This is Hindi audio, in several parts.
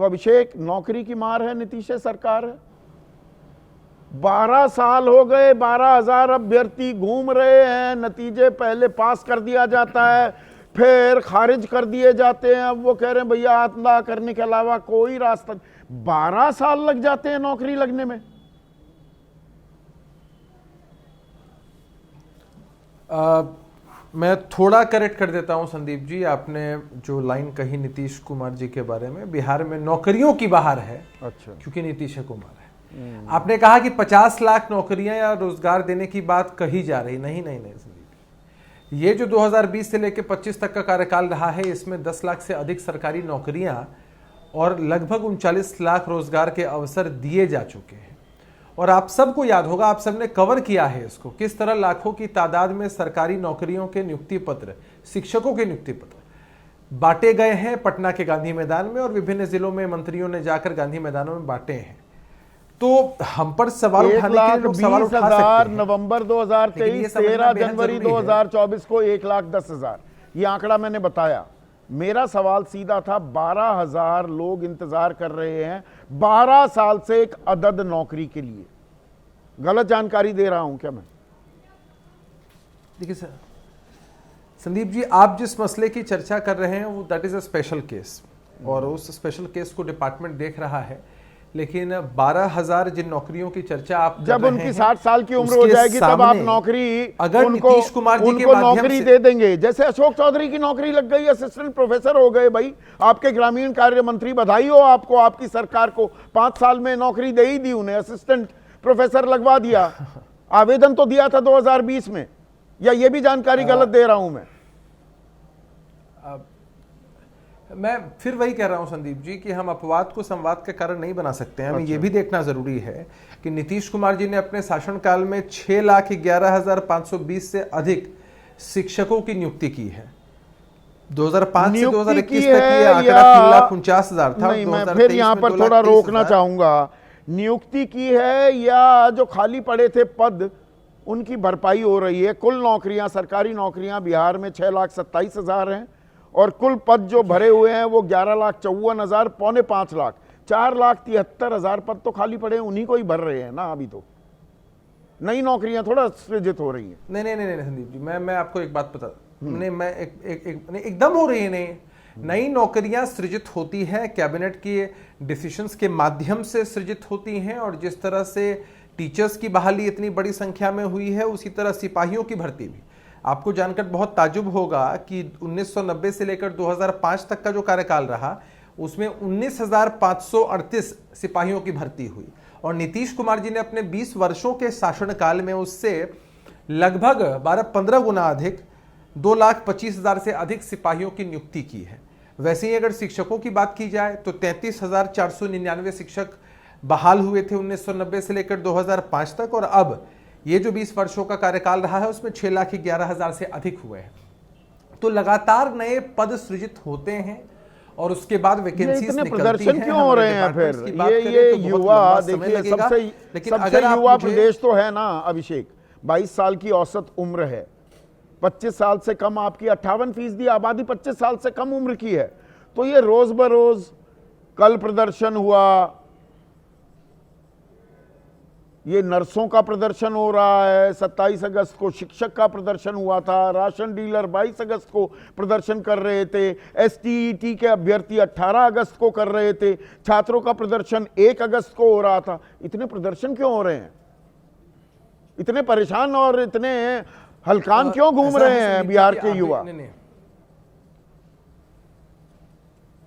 तो अभिषेक, नौकरी की मार है, नीतीश सरकार है। 12 साल हो गए, 12,000 अभ्यर्थी घूम रहे हैं, नतीजे पहले पास कर दिया जाता है, फिर खारिज कर दिए जाते हैं। अब वो कह रहे हैं भैया आत्मदाह करने के अलावा कोई रास्ता। 12 साल लग जाते हैं नौकरी लगने में। मैं थोड़ा करेक्ट कर देता हूं संदीप जी, आपने जो लाइन कही नीतीश कुमार जी के बारे में, बिहार में नौकरियों की बहार है। अच्छा, क्योंकि नीतीश कुमार है। आपने कहा कि 50 लाख नौकरियां या रोजगार देने की बात कही जा रही। नहीं नहीं नहीं संदीप, ये जो 2020 से लेकर 25 तक का कार्यकाल रहा है, इसमें 10 लाख से अधिक सरकारी नौकरियां और लगभग 39 लाख रोजगार के अवसर दिए जा चुके हैं। और आप सबको याद होगा, आप सबने कवर किया है इसको, किस तरह लाखों की तादाद में सरकारी नौकरियों के नियुक्ति पत्र, शिक्षकों के नियुक्ति पत्र बांटे गए हैं पटना के गांधी मैदान में, और विभिन्न जिलों में मंत्रियों ने जाकर गांधी मैदानों में बांटे हैं। तो हम पर सवाल उठाने के लिए लोग सवाल उठा सकते हैं। नवंबर 2023, 13 जनवरी 2024 को 1,10,000 ये आंकड़ा मैंने बताया। मेरा सवाल सीधा था, 12,000 लोग इंतजार कर रहे हैं 12 साल से एक अदद नौकरी के लिए। गलत जानकारी दे रहा हूं क्या मैं? देखिए सर, संदीप जी, आप जिस मसले की चर्चा कर रहे हैं वो that is a special case, और उस स्पेशल केस को डिपार्टमेंट देख रहा है। लेकिन 12,000 जिन नौकरियों की चर्चा आप जब उनकी 60 साल की उम्र हो जाएगी तब आप नौकरी, अगर नीतीश कुमार जी के उनको नौकरी दे देंगे। जैसे अशोक चौधरी की नौकरी लग गई, असिस्टेंट प्रोफेसर हो गए। भाई आपके ग्रामीण कार्य मंत्री, बधाई हो आपको, आपकी सरकार को 5 साल में नौकरी दे ही दी उन्हें, असिस्टेंट प्रोफेसर लगवा दिया। आवेदन तो दिया था 2020 में, या ये भी जानकारी गलत दे रहा हूं मैं फिर वही कह रहा हूं संदीप जी कि हम अपवाद को संवाद का कारण नहीं बना सकते हैं। हमें ये भी देखना जरूरी है कि नीतीश कुमार जी ने अपने शासनकाल में 6,11,520 से अधिक शिक्षकों की नियुक्ति की है। 2005 से 2021 तक ये आंकड़ा 3,49,000 था। नहीं, मैं फिर यहाँ पर थोड़ा रोकना चाहूंगा। नियुक्ति की है या जो खाली पड़े थे पद उनकी भरपाई हो रही है? कुल नौकरियां, सरकारी नौकरियां बिहार में 6,27,000 हैं, और कुल पद जो भरे हुए हैं वो 11,54,000, 4.5 लाख, 4,73,000 पद तो खाली पड़े हैं, उन्हीं को ही भर रहे हैं ना। अभी तो नई नौकरियां थोड़ा सृजित हो रही हैं। नहीं नहीं नहीं संदीप जी, मैं आपको एक बात बता, मैं एकदम हो रही है। नहीं, नई नौकरियां सृजित होती है, कैबिनेट के डिसीजंस के माध्यम से सृजित होती हैं। और जिस तरह से टीचर्स की बहाली इतनी बड़ी संख्या में हुई है, उसी तरह सिपाहियों की भर्ती भी। आपको जानकर बहुत ताजुब होगा कि 1990 से लेकर 2005 तक का जो कार्यकाल रहा, उसमें 19,538 सिपाहियों की भर्ती हुई। और नीतीश कुमार जी ने अपने 20 वर्षों के शासनकाल में उससे लगभग 12-15 गुना अधिक, 2,25,000 से अधिक सिपाहियों की नियुक्ति की है। वैसे ही अगर शिक्षकों की बात की जाए तो 33,499 शिक्षक बहाल हुए थे 1990 से लेकर 2005 तक, और अब ये जो 20 वर्षों का कार्यकाल रहा है उसमें 6,11,000 से अधिक हुए हैं। तो लगातार नए पद सृजित होते हैं और उसके बाद वैकेंसीज निकलती हैं। प्रदर्शन क्यों हो रहे हैं फिर? ये युवा, देखिए सबसे युवा प्रदेश तो है ना अभिषेक। 22 साल की औसत उम्र है, 25 साल से कम आपकी 58% आबादी 25 साल से कम उम्र की है। तो ये रोज बरोज, कल प्रदर्शन हुआ, ये नर्सों का प्रदर्शन हो रहा है, 27 अगस्त को शिक्षक का प्रदर्शन हुआ था, राशन डीलर 22 अगस्त को प्रदर्शन कर रहे थे, एसटीईटी के अभ्यर्थी 18 अगस्त को कर रहे थे, छात्रों का प्रदर्शन 1 अगस्त को हो रहा था। इतने प्रदर्शन क्यों हो रहे हैं? इतने परेशान और इतने हलकान क्यों घूम रहे हैं बिहार के युवा?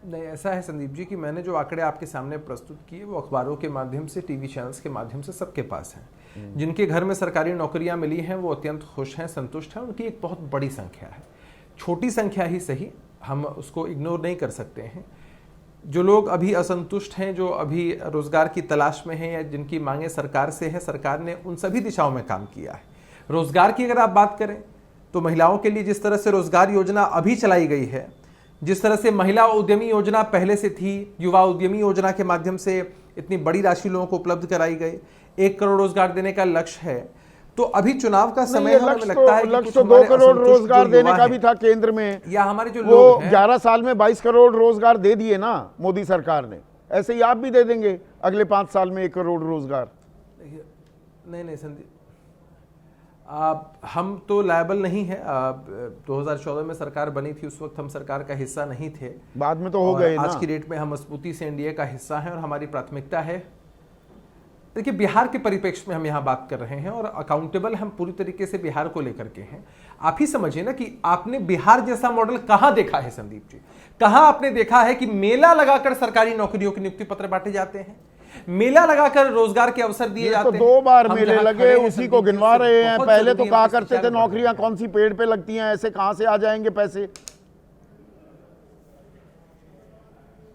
नहीं, ऐसा है संदीप जी कि मैंने जो आंकड़े आपके सामने प्रस्तुत किए वो अखबारों के माध्यम से, टीवी चैनल्स के माध्यम से सबके पास हैं। जिनके घर में सरकारी नौकरियां मिली हैं वो अत्यंत खुश हैं, संतुष्ट हैं। उनकी एक बहुत बड़ी संख्या है, छोटी संख्या ही सही, हम उसको इग्नोर नहीं कर सकते हैं। जो लोग अभी असंतुष्ट हैं, जो अभी रोजगार की तलाश में हैं या जिनकी मांगे सरकार से है, सरकार ने उन सभी दिशाओं में काम किया है। रोजगार की अगर आप बात करें तो महिलाओं के लिए जिस तरह से रोजगार योजना अभी चलाई गई है, जिस तरह से महिला उद्यमी योजना पहले से थी, युवा उद्यमी योजना के माध्यम से इतनी बड़ी राशि लोगों को उपलब्ध कराई गई, 1 करोड़ रोजगार देने का लक्ष्य है। तो अभी चुनाव का समय हमें लगता है कि लक्ष्य 2 करोड़ रोजगार देने का भी था केंद्र में, या हमारे जो लोग 11 साल में 22 करोड़ रोजगार दे दिए ना मोदी सरकार ने। ऐसे ही आप भी दे देंगे अगले 5 साल में 1 करोड़ रोजगार। नहीं संदीप, हम तो लायबल नहीं है। 2014 में सरकार बनी थी, उस वक्त हम सरकार का हिस्सा नहीं थे, बाद में तो हो गए ना। आज की डेट में हम मजबूती से एनडीए का हिस्सा हैं और हमारी प्राथमिकता है। देखिए, बिहार के परिप्रेक्ष्य में हम यहाँ बात कर रहे हैं और अकाउंटेबल हम पूरी तरीके से बिहार को लेकर के हैं। आप ही समझिए ना कि आपने बिहार जैसा मॉडल कहां देखा है संदीप जी? कहां आपने देखा है कि मेला लगाकर सरकारी नौकरियों के नियुक्ति पत्र बांटे जाते हैं, मेला लगाकर रोजगार के अवसर दिए जाते हैं? तो 2 बार मेले लगे, उसी को गिनवा रहे हैं। पहले तो कहा करते थे नौकरियां कौन सी पेड़ पे लगती हैं, ऐसे कहां से आ जाएंगे पैसे?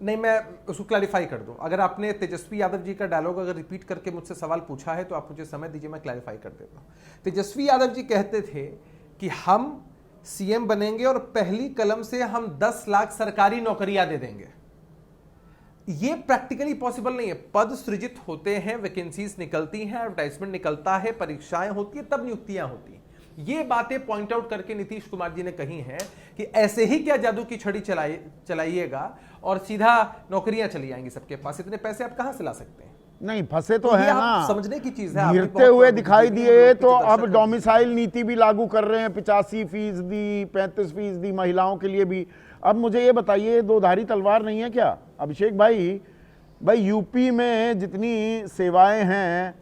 नहीं, मैं उसको क्लैरिफाई कर दूं। अगर आपने तेजस्वी यादव जी का डायलॉग अगर रिपीट करके मुझसे सवाल पूछा है तो आप मुझे समय दीजिए, मैं क्लैरिफाई कर देता हूं। तेजस्वी यादव जी कहते थे कि हम सीएम बनेंगे और पहली कलम से हम 10 लाख सरकारी नौकरियां दे देंगे। ये प्रैक्टिकली पॉसिबल नहीं है। पद सृजित होते हैं, वैकेंसीज निकलती हैं, एडवर्टाइजमेंट निकलता है, परीक्षाएं होती है, तब नियुक्तियां होती हैं। ये बातें पॉइंट आउट करके नीतीश कुमार जी ने कही हैं कि ऐसे ही क्या जादू की छड़ी चलाइएगा और सीधा नौकरियां चली आएंगी सबके पास। इतने पैसे आप कहां से ला सकते हैं? नहीं, फंसे तो है ना, समझने की चीज है। गिरते हुए दिखाई दिए तो अब डोमिसाइल नीति भी लागू कर रहे हैं, 85%, 35% महिलाओं के लिए भी। अब मुझे ये बताइए, 2 धारी तलवार नहीं है क्या अभिषेक भाई? यूपी में जितनी सेवाएं हैं,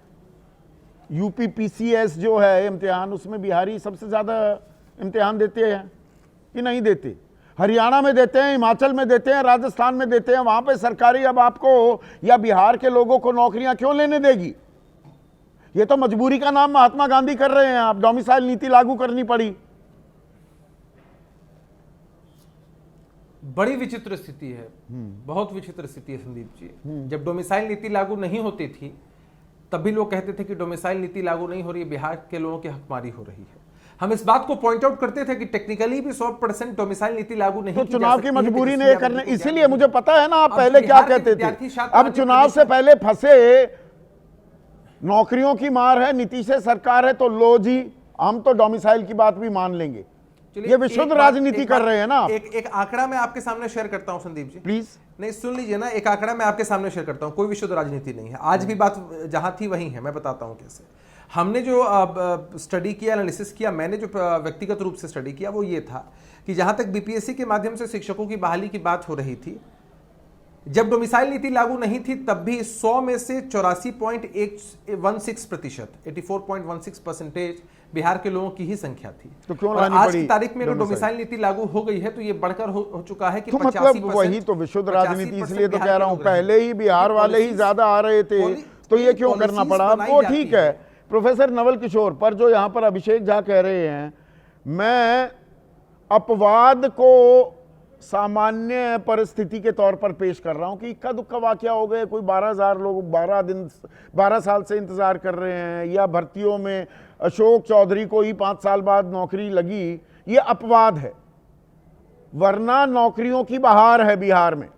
यूपी पीसीएस जो है इम्तिहान, उसमें बिहारी सबसे ज्यादा इम्तिहान देते हैं कि नहीं देते? हरियाणा में देते हैं, हिमाचल में देते हैं, राजस्थान में देते हैं। वहां पे सरकारी अब आपको या बिहार के लोगों को नौकरियां क्यों लेने देगी? ये तो मजबूरी का नाम महात्मा गांधी कर रहे हैं आप, डोमिसाइल नीति लागू करनी पड़ी। बड़ी विचित्र स्थिति है, बहुत विचित्र स्थिति है संदीप जी। जब डोमिसाइल नीति लागू नहीं होती थी तब भी लोग कहते थे कि डोमिसाइल नीति लागू नहीं हो रही है, बिहार के लोगों की हकमारी हो रही है। हम इस बात को पॉइंट आउट करते थे कि टेक्निकली भी 100% डोमिसाइल नीति लागू नहीं तो चुनाव की मजबूरी ने करने, इसीलिए मुझे पता है ना आप पहले क्या कहते थे। अब चुनाव से पहले फंसे, नौकरियों की मार है, नीतीश सरकार है, तो लो जी, हम तो डोमिसाइल की बात भी मान लेंगे। ये विशुद्ध राजनीति कर रहे हैं ना। एक आंकड़ा मैं आपके सामने शेयर करता हूं संदीप जी, प्लीज। नहीं, सुन लीजिए ना, एक आंकड़ा मैं आपके सामने शेयर करता हूं। कोई विशुद्ध राजनीति नहीं है, आज भी बात जहां थी वहीं है। मैं बताता हूं कैसे। हमने जो स्टडी किया, एनालिसिस किया, मैंने जो व्यक्तिगत रूप से स्टडी किया वो ये था कि जहां तक बीपीएससी के माध्यम से शिक्षकों की बहाली की बात हो रही थी, जब डोमिसाइल नीति लागू नहीं थी तब भी 100 में से 84.16%, 84.16% बिहार के लोगों की ही संख्या थी। तो क्यों और आज की तारीख में अगर डोमिसाइल नीति लागू हो गई है तो ये बढ़कर हो चुका है कि 85%। मतलब वही तो विशुद्ध राजनीति, इसलिए तो कह रहा हूं, पहले ही बिहार वाले ही ज्यादा आ रहे थे, तो ये क्यों करना पड़ा? वो ठीक है। प्रोफेसर नवल किशोर, पर जो यहां पर अभिषेक झा कह रहे हैं, मैं अपवाद को सामान्य परिस्थिति के तौर पर पेश कर रहा हूं कि इक्का दुक्का वाकया हो गए, कोई 12,000 लोग 12 साल से इंतजार कर रहे हैं, या भर्तियों में अशोक चौधरी को ही 5 साल बाद नौकरी लगी, ये अपवाद है, वरना नौकरियों की बहार है बिहार में।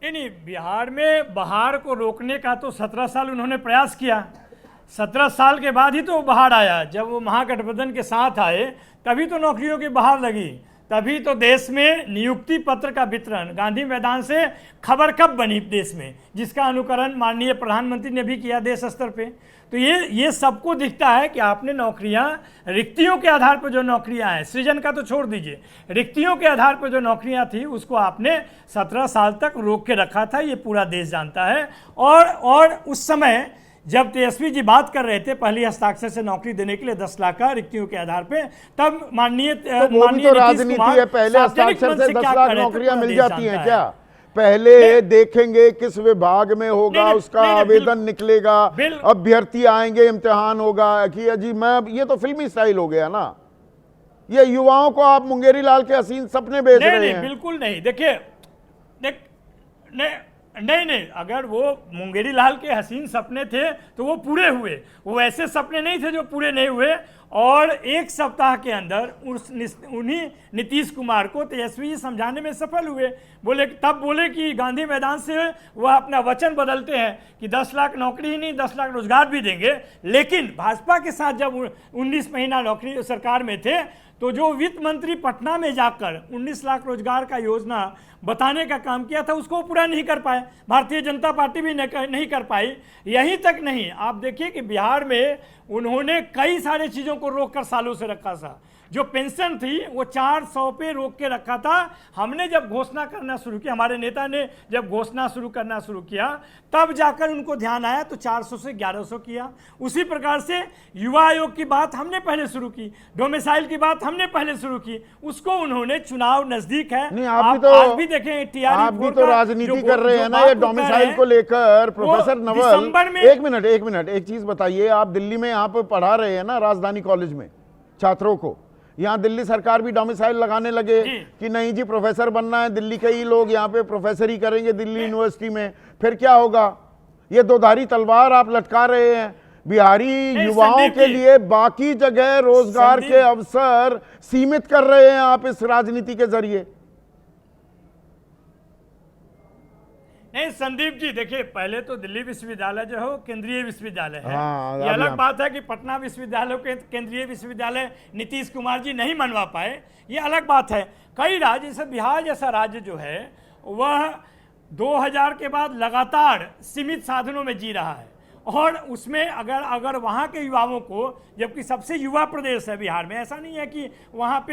नहीं, बिहार में बहार को रोकने का तो 17 साल उन्होंने प्रयास किया। 17 साल के बाद ही तो बहार आया। जब वो महागठबंधन के साथ आए तभी तो नौकरियों की बहार लगी, तभी तो देश में नियुक्ति पत्र का वितरण, गांधी मैदान से खबर कब बनी देश में, जिसका अनुकरण माननीय प्रधानमंत्री ने भी किया देश स्तर पे। तो ये सबको दिखता है कि आपने नौकरियां, रिक्तियों के आधार पर जो नौकरियां हैं, सृजन का तो छोड़ दीजिए, रिक्तियों के आधार पर जो नौकरियां थी उसको आपने 17 साल तक रोक के रखा था। ये पूरा देश जानता है। और उस समय जब तेजस्वी जी बात कर रहे थे पहली हस्ताक्षर से नौकरी देने के लिए 10 लाख का रिक्तियों के आधार पे, तब माननीय राजनीति है, पहले हस्ताक्षर से 10 लाख नौकरियां मिल जाती हैं क्या? पहले देखेंगे किस विभाग में होगा, उसका आवेदन निकलेगा, अभ्यर्थी आएंगे, इम्तिहान होगा कि अजी मैं, ये तो फिल्मी स्टाइल हो गया ना। ये युवाओं को आप मुंगेरी लाल के हसीन सपने बेच रहे हैं। बिल्कुल नहीं। देखिए, नहीं, अगर वो मुंगेरी लाल के हसीन सपने थे तो वो पूरे हुए। वो ऐसे सपने नहीं थे जो पूरे नहीं हुए। और एक सप्ताह के अंदर उन्हीं नीतीश कुमार को तेजस्वी जी समझाने में सफल हुए। तब बोले कि गांधी मैदान से वह अपना वचन बदलते हैं कि 10 लाख नौकरी ही नहीं 10 लाख रोजगार भी देंगे। लेकिन भाजपा के साथ जब 19 महीना नौकरी सरकार में थे तो जो वित्त मंत्री पटना में जाकर 19 लाख रोजगार का योजना बताने का काम किया था उसको पूरा नहीं कर पाए। भारतीय जनता पार्टी भी नहीं कर पाई। यहीं तक नहीं, आप देखिए कि बिहार में उन्होंने कई सारे चीज़ों को रोक कर सालों से रखा था। जो पेंशन थी वो 400 पे रोक के रखा था। हमने जब घोषणा करना शुरू किया, हमारे नेता ने जब घोषणा करना शुरू किया तब जाकर उनको ध्यान आया तो 400 से 1100 किया। उसी प्रकार से युवा आयोग की बात हमने पहले शुरू की, डोमिसाइल की बात हमने पहले शुरू की, उसको उन्होंने चुनाव नजदीक है। नहीं, आज भी देखें आप भी तो राजनीति कर रहे हैं ना ये डोमिसाइल को लेकर। प्रोफेसर नवल, एक मिनट एक चीज बताइए, आप दिल्ली में यहाँ पे पढ़ा रहे हैं ना राजधानी कॉलेज में छात्रों को, यहाँ दिल्ली सरकार भी डोमिसाइल लगाने लगे कि नहीं जी प्रोफेसर बनना है, दिल्ली के ही लोग यहाँ पे प्रोफेसर ही करेंगे दिल्ली यूनिवर्सिटी में, फिर क्या होगा? ये दोधारी तलवार आप लटका रहे हैं। बिहारी युवाओं के लिए बाकी जगह रोजगार के अवसर सीमित कर रहे हैं आप इस राजनीति के जरिए। नहीं संदीप जी, देखिए पहले तो दिल्ली विश्वविद्यालय जो है वो केंद्रीय विश्वविद्यालय है। हाँ, ये अलग बात है कि पटना विश्वविद्यालय के केंद्रीय विश्वविद्यालय नीतीश कुमार जी नहीं मनवा पाए, ये अलग बात है। कई राज्य जैसे बिहार जैसा राज्य जो है वह 2000 के बाद लगातार सीमित साधनों में जी रहा है और उसमें अगर वहाँ के युवाओं को, जबकि सबसे युवा प्रदेश है बिहार में, ऐसा नहीं है कि वहाँ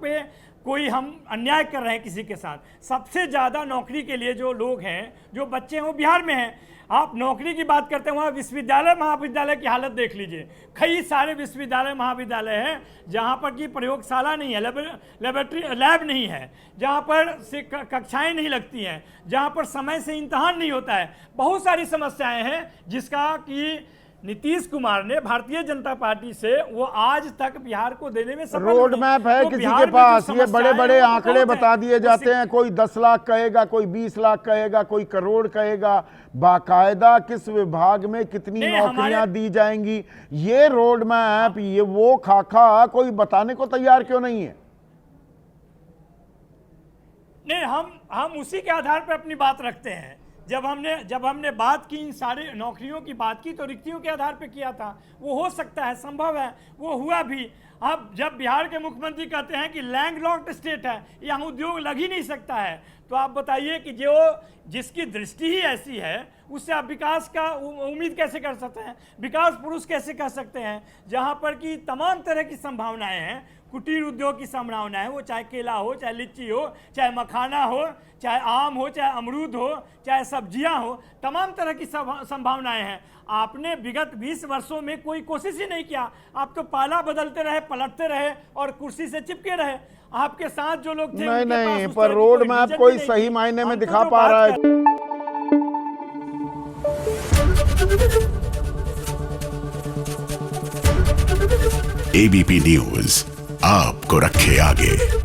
पे कोई हम अन्याय कर रहे हैं किसी के साथ। सबसे ज़्यादा नौकरी के लिए जो लोग हैं, जो बच्चे हैं वो बिहार में हैं। आप नौकरी की बात करते हैं, वहाँ विश्वविद्यालय महाविद्यालय की हालत देख लीजिए। कई सारे विश्वविद्यालय महाविद्यालय हैं जहाँ पर की प्रयोगशाला नहीं है, लैब नहीं है, जहाँ पर कक्षाएं नहीं लगती हैं, जहाँ पर समय से इम्तहान नहीं होता है। बहुत सारी समस्याएं हैं जिसका कि नीतीश कुमार ने भारतीय जनता पार्टी से वो आज तक बिहार को देने में सफल रोड मैप है किसी के पास, ये बड़े बड़े आंकड़े बता दिए जाते हैं, कोई 10 लाख कहेगा, कोई 20 लाख कहेगा, कोई करोड़ कहेगा। बाकायदा किस विभाग में कितनी नौकरियां दी जाएंगी, ये रोड मैप, ये वो खाका कोई बताने को तैयार क्यों नहीं है? नहीं, हम उसी के आधार पर अपनी बात रखते हैं। जब हमने बात की, इन सारे नौकरियों की बात की, तो रिक्तियों के आधार पर किया था। वो हो सकता है, संभव है, वो हुआ भी। अब जब बिहार के मुख्यमंत्री कहते हैं कि लैंडलॉक्ड स्टेट है, यहाँ उद्योग लग ही नहीं सकता है, तो आप बताइए कि जिसकी दृष्टि ही ऐसी है उससे आप विकास का उम्मीद कैसे कर सकते हैं? विकास पुरुष कैसे कह सकते हैं? जहाँ पर कि तमाम तरह की संभावनाएं हैं, कुटीर उद्योग की संभावनाएं, वो चाहे केला हो, चाहे लीची हो, चाहे मखाना हो, चाहे आम हो, चाहे अमरूद हो, चाहे सब्जियां हो, तमाम तरह की संभावनाएं हैं। आपने विगत 20 वर्षों में कोई कोशिश ही नहीं किया। आप तो पाला बदलते रहे, पलटते रहे और कुर्सी से चिपके रहे। आपके साथ जो लोग थे नहीं, पर रोड मैप कोई सही मायने में दिखा पा रहा है। एबीपी न्यूज आपको रखे आगे।